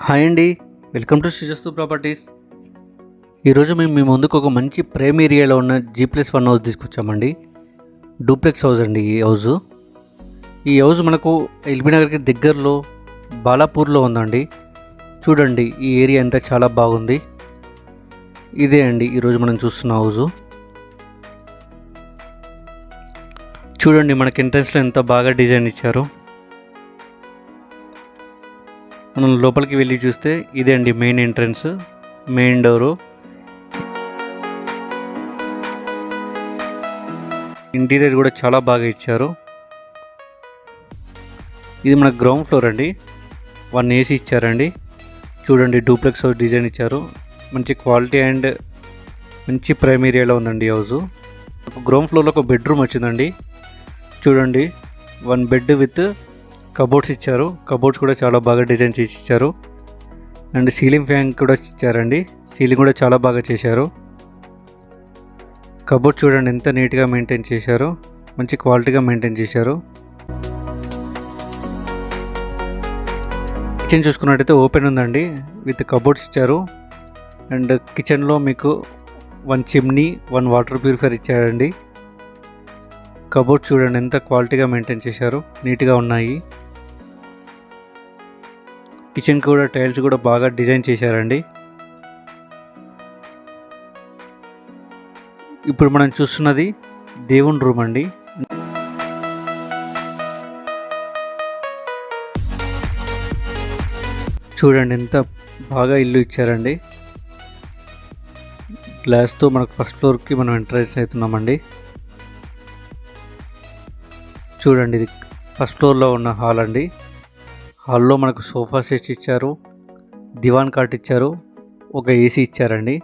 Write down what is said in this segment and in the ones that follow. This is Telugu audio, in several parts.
హాయ్ అండి, వెల్కమ్ టు శ్రీజస్తు ప్రాపర్టీస్. ఈరోజు మేము మీ ముందుకు ఒక మంచి ప్రైమ్ ఏరియాలో ఉన్న G+1 హౌస్ తీసుకొచ్చామండి. డూప్లెక్స్ హౌస్ అండి. ఈ హౌస్ మనకు ఎల్బీ నగర్కి దగ్గరలో బాలాపూర్లో ఉందండి. చూడండి ఈ ఏరియా అంతా చాలా బాగుంది. ఇదే అండి ఈరోజు మనం చూస్తున్న హౌస్. చూడండి మనకి ఎంట్రన్స్లో ఎంత బాగా డిజైన్ ఇచ్చారు. మనం లోపలికి వెళ్ళి చూస్తే ఇదే అండి main entrance, main door. Interior కూడా చాలా బాగా ఇచ్చారు. ఇది మన గ్రౌండ్ ఫ్లోర్ అండి. 1 AC ఇచ్చారండి. చూడండి డూప్లెక్స్ హౌస్ డిజైన్ ఇచ్చారు. మంచి క్వాలిటీ అండ్ మంచి ప్రైమ్ ఏరియాలో ఉందండి హౌస్. గ్రౌండ్ ఫ్లోర్లో ఒక బెడ్రూమ్ వచ్చిందండి. చూడండి 1 బెడ్ విత్ కబోర్డ్స్ ఇచ్చారు. కబోర్డ్స్ కూడా చాలా బాగా డిజైన్ చేసి ఇచ్చారు. అండ్ సీలింగ్ ఫ్యాన్ కూడా ఇచ్చారండి. సీలింగ్ కూడా చాలా బాగా చేశారు. కబోర్డ్ చూడండి ఎంత నీట్గా మెయింటైన్ చేశారు, మంచి క్వాలిటీగా మెయింటైన్ చేశారు. కిచెన్ చూసుకున్నట్టయితే ఓపెన్ ఉందండి, విత్ కబోర్డ్స్ ఇచ్చారు. అండ్ కిచెన్లో మీకు 1 చిమ్నీ, 1 వాటర్ ప్యూరిఫైర్ ఇచ్చారండి. కబోర్డ్ చూడండి ఎంత క్వాలిటీగా మెయింటైన్ చేశారు, నీట్గా ఉన్నాయి. కిచెన్ కూడా టైల్స్ కూడా బాగా డిజైన్ చేశారండి. ఇప్పుడు మనం చూస్తున్నది దేవుని రూమ్ అండి. చూడండి ఎంత బాగా ఇల్లు ఇచ్చారండి. గ్లాస్తో మనకు ఫస్ట్ ఫ్లోర్కి మనం ఎంట్రన్స్ అవుతున్నామండి. చూడండి ఇది ఫస్ట్ ఫ్లోర్లో ఉన్న హాల్ అండి. హాల్లో మనకు సోఫా సెట్స్ ఇచ్చారు, దివాన్ కాట్ ఇచ్చారు, ఒక AC ఇచ్చారండి.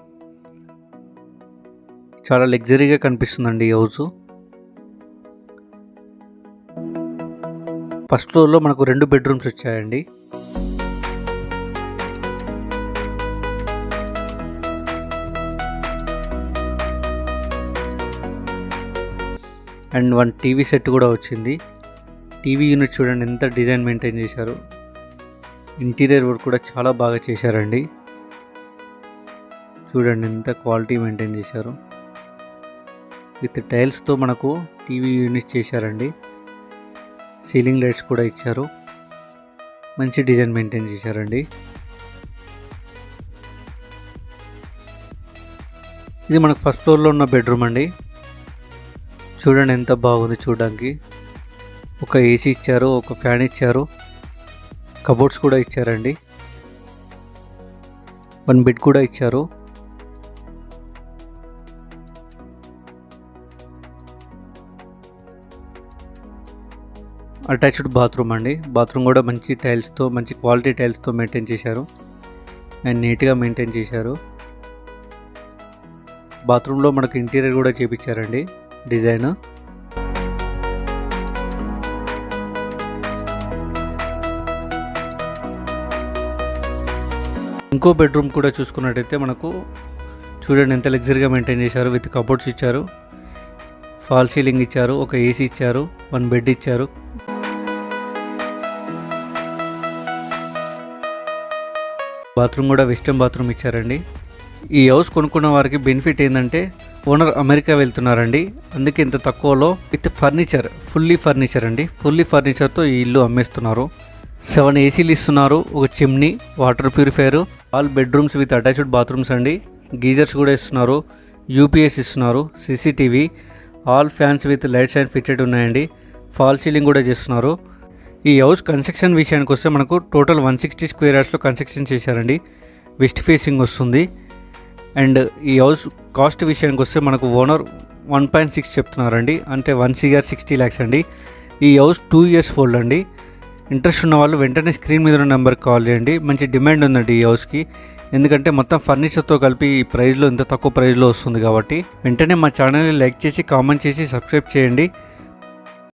చాలా లగ్జరీగా కనిపిస్తుందండి ఈ హౌస్. ఫస్ట్ ఫ్లోర్లో మనకు 2 బెడ్రూమ్స్ వచ్చాయండి. అండ్ 1 టీవీ సెట్ కూడా వచ్చింది. టీవీ యూనిట్ చూడండి ఎంత డిజైన్ మెయింటైన్ చేశారు. ఇంటీరియర్ వర్క్ కూడా చాలా బాగా చేశారండి. చూడండి ఎంత క్వాలిటీ మెయింటైన్ చేశారు. విత్ టైల్స్తో మనకు టీవీ యూనిట్ చేశారండి. సీలింగ్ లైట్స్ కూడా ఇచ్చారు. మంచి డిజైన్ మెయింటైన్ చేశారండి. ఇది మనకు ఫస్ట్ ఫ్లోర్లో ఉన్న బెడ్రూమ్ అండి. చూడండి ఎంత బాగుంది చూడడానికి. ఒక AC ఇచ్చారు, ఒక ఫ్యాన్ ఇచ్చారు, కబోర్డ్స్ కూడా ఇచ్చారండి. 1 బెడ్ కూడా ఇచ్చారు. అటాచ్డ్ బాత్రూమ్ అండి. బాత్రూమ్ కూడా మంచి టైల్స్తో, మంచి క్వాలిటీ టైల్స్తో మెయింటైన్ చేశారు అండ్ నీట్గా మెయింటైన్ చేశారు. బాత్రూంలో మనకు ఇంటీరియర్ కూడా చేపించారండి డిజైన్. ఇంకో బెడ్రూమ్ కూడా చూసుకున్నట్టయితే మనకు చూడండి ఎంత లగ్జరీగా మెయింటైన్ చేశారు. విత్ కబోర్డ్స్ ఇచ్చారు, ఫాల్ సీలింగ్ ఇచ్చారు, ఒక AC ఇచ్చారు, 1 బెడ్ ఇచ్చారు. బాత్రూమ్ కూడా వెస్టర్న్ బాత్రూమ్ ఇచ్చారండి. ఈ హౌస్ కొనుక్కున్న వారికి బెనిఫిట్ ఏంటంటే ఓనర్ అమెరికా వెళ్తున్నారండి, అందుకే ఇంత తక్కువలో విత్ ఫర్నిచర్, ఫుల్లీ ఫర్నిచర్ అండి, ఫుల్లీ ఫర్నిచర్తో ఈ ఇల్లు అమ్మేస్తున్నారు. 7 ACలు ఇస్తున్నారు, ఒక chimney, water purifier, all bedrooms with attached bathrooms అండి. గీజర్స్ కూడా ఇస్తున్నారు, UPS ఇస్తున్నారు, CCTV, all fans with lights and fitted ఉన్నాయండి. ఫాల్ సీలింగ్ కూడా చేస్తున్నారు. ఈ హౌస్ కన్స్ట్రక్షన్ విషయానికి వస్తే మనకు టోటల్ 160 స్క్వేర్ యార్డ్స్లో కన్స్ట్రక్షన్ చేశారండి. వెస్ట్ ఫేసింగ్ వస్తుంది. అండ్ ఈ హౌస్ కాస్ట్ విషయానికి వస్తే మనకు ఓనర్ 1.6 చెప్తున్నారండి, అంటే 1,60 lakhs అండి. ఈ హౌస్ 2 years ఓల్డ్ అండి. ఇంట్రెస్ట్ ఉన్న వాళ్ళు వెంటనే స్క్రీన్ మీద ఉన్న నెంబర్కి కాల్ చేయండి. మంచి డిమాండ్ ఉందండి ఈ హౌస్కి, ఎందుకంటే మొత్తం ఫర్నిచర్తో కలిపి ఈ ప్రైస్లో, ఇంత తక్కువ ప్రైస్లో వస్తుంది కాబట్టి. వెంటనే మా ఛానల్ని లైక్ చేసి, కామెంట్ చేసి, సబ్స్క్రైబ్ చేయండి.